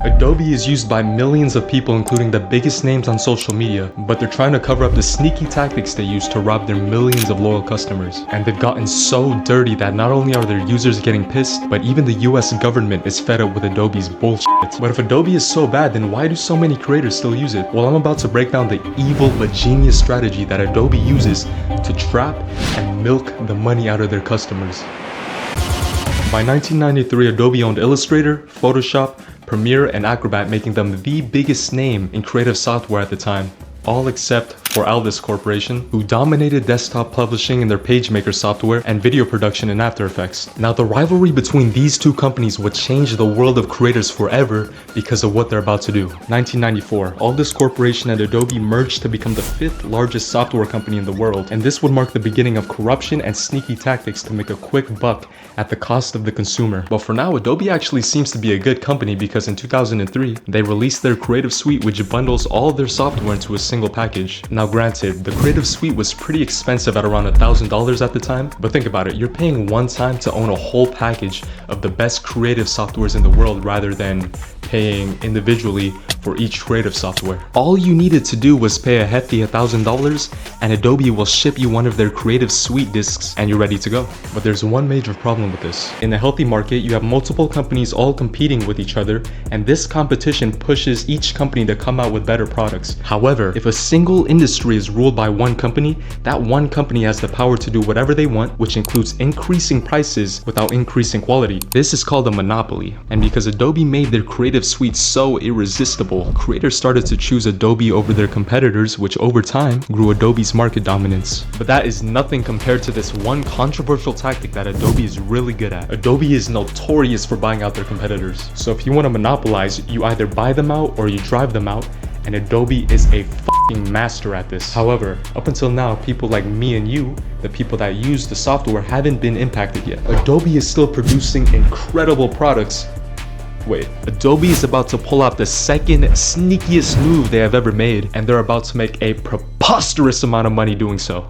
Adobe is used by millions of people, including the biggest names on social media, but they're trying to cover up the sneaky tactics they use to rob their millions of loyal customers. And they've gotten so dirty that not only are their users getting pissed, but even the US government is fed up with Adobe's bullshit. But if Adobe is so bad, then why do so many creators still use it? Well, I'm about to break down the evil but genius strategy that Adobe uses to trap and milk the money out of their customers. By 1993, Adobe owned Illustrator, Photoshop, Premiere, and Acrobat, making them the biggest name in creative software at the time, all except for Alvis Corporation, who dominated desktop publishing in their PageMaker software and video production in After Effects. Now, the rivalry between these two companies would change the world of creators forever because of what they're about to do. 1994, Alvis Corporation and Adobe merged to become the 5th largest software company in the world, and this would mark the beginning of corruption and sneaky tactics to make a quick buck at the cost of the consumer. But for now, Adobe actually seems to be a good company because in 2003, they released their Creative Suite, which bundles all of their software into a single package. Now granted, the Creative Suite was pretty expensive at around $1,000 at the time, but think about it, you're paying one time to own a whole package of the best creative softwares in the world rather than paying individually for each creative software. All you needed to do was pay a hefty $1,000 and Adobe will ship you one of their Creative Suite discs and you're ready to go. But there's one major problem with this. In a healthy market, you have multiple companies all competing with each other, and this competition pushes each company to come out with better products. However, if a single industry is ruled by one company, that one company has the power to do whatever they want, which includes increasing prices without increasing quality. This is called a monopoly. And because Adobe made their Creative Suite so irresistible, creators started to choose Adobe over their competitors, which over time grew Adobe's market dominance. But that is nothing compared to this one controversial tactic that Adobe is really good at. Adobe is notorious for buying out their competitors. So if you want to monopolize, you either buy them out or you drive them out, and Adobe is a fucking master at this. However, up until now, people like me and you, the people that use the software, haven't been impacted yet. Adobe is still producing incredible products. Wait, Adobe is about to pull out the second sneakiest move they have ever made, and they're about to make a preposterous amount of money doing so.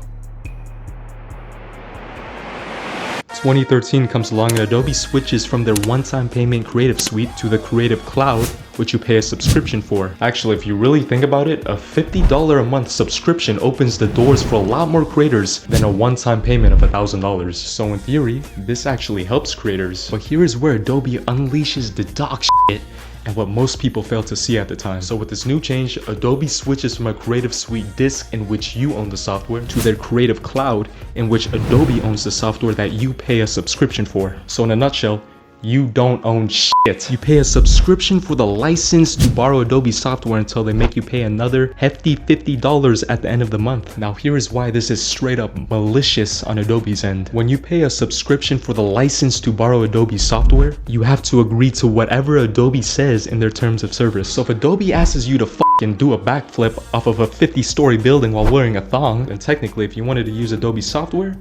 2013 comes along and Adobe switches from their one-time payment Creative Suite to the Creative Cloud, which you pay a subscription for. Actually, if you really think about it, a $50 a month subscription opens the doors for a lot more creators than a one-time payment of $1,000. So in theory, this actually helps creators. But here is where Adobe unleashes the dog shit and what most people fail to see at the time. So with this new change, Adobe switches from a Creative Suite disc in which you own the software to their Creative Cloud in which Adobe owns the software that you pay a subscription for. So in a nutshell, you don't own shit. You pay a subscription for the license to borrow Adobe software until they make you pay another hefty $50 at the end of the month. Now here is why this is straight up malicious on Adobe's end. When you pay a subscription for the license to borrow Adobe software, you have to agree to whatever Adobe says in their terms of service. So if Adobe asks you to fucking do a backflip off of a 50-story building while wearing a thong, then technically if you wanted to use Adobe software,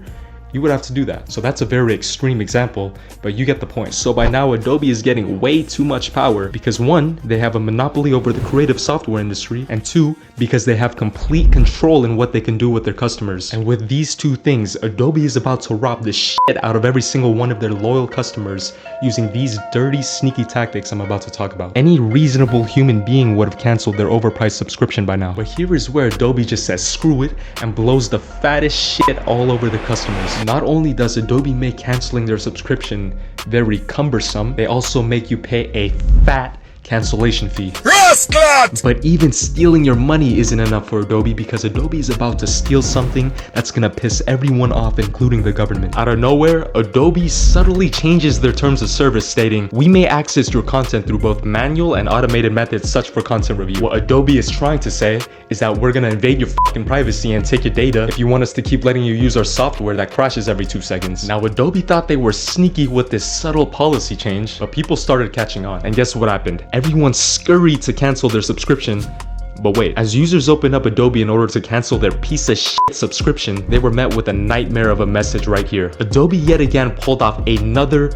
you would have to do that. So that's a very extreme example, but you get the point. So by now, Adobe is getting way too much power because one, they have a monopoly over the creative software industry, and two, because they have complete control in what they can do with their customers. And with these two things, Adobe is about to rob the shit out of every single one of their loyal customers using these dirty, sneaky tactics I'm about to talk about. Any reasonable human being would have canceled their overpriced subscription by now. But here is where Adobe just says screw it and blows the fattest shit all over their customers. Not only does Adobe make canceling their subscription very cumbersome, they also make you pay a fat cancellation fee. But even stealing your money isn't enough for Adobe because Adobe is about to steal something that's gonna piss everyone off, including the government. Out of nowhere, Adobe subtly changes their terms of service stating, we may access your content through both manual and automated methods such for content review. What Adobe is trying to say is that we're gonna invade your fucking privacy and take your data if you want us to keep letting you use our software that crashes every 2 seconds. Now Adobe thought they were sneaky with this subtle policy change, but people started catching on. And guess what happened? Everyone scurried to cancel their subscription But wait, as users opened up Adobe in order to cancel their piece of shit subscription, they were met with a nightmare of a message right here. Adobe yet again pulled off another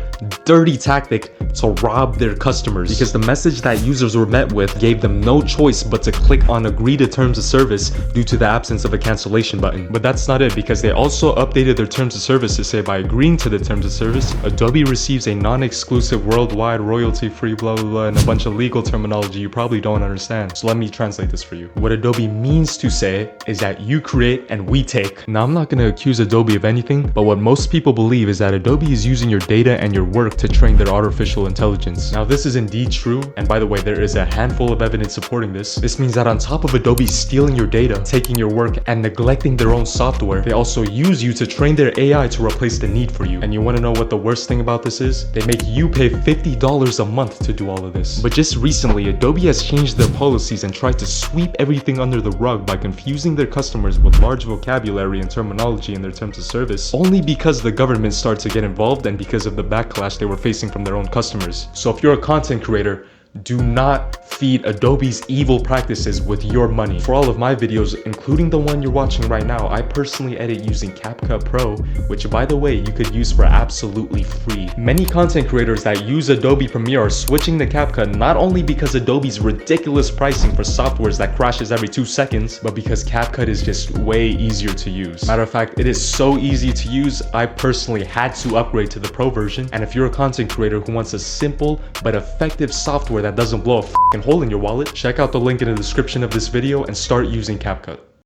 dirty tactic to rob their customers, because the message that users were met with gave them no choice but to click on agree to terms of service due to the absence of a cancellation button. But that's not it, because they also updated their terms of service to say by agreeing to the terms of service, Adobe receives a non-exclusive worldwide royalty-free blah blah blah and a bunch of legal terminology you probably don't understand. So let me translate this for you. What Adobe means to say is that you create and we take. Now I'm not going to accuse Adobe of anything, but what most people believe is that Adobe is using your data and your work to train their artificial intelligence. Now this is indeed true, and by the way, there is a handful of evidence supporting this. This means that on top of Adobe stealing your data, taking your work, and neglecting their own software, they also use you to train their AI to replace the need for you. And you want to know what the worst thing about this is? They make you pay $50 a month to do all of this. But just recently, Adobe has changed their policies and tried to sweep everything under the rug by confusing their customers with large vocabulary and terminology in their terms of service, only because the government started to get involved and because of the backlash they were facing from their own customers. So if you're a content creator, do not feed Adobe's evil practices with your money. For all of my videos, including the one you're watching right now, I personally edit using CapCut Pro, which by the way, you could use for absolutely free. Many content creators that use Adobe Premiere are switching to CapCut not only because Adobe's ridiculous pricing for softwares that crashes every 2 seconds, but because CapCut is just way easier to use. Matter of fact, it is so easy to use, I personally had to upgrade to the Pro version. And if you're a content creator who wants a simple but effective software that doesn't blow a f***ing hole in your wallet, check out the link in the description of this video and start using CapCut.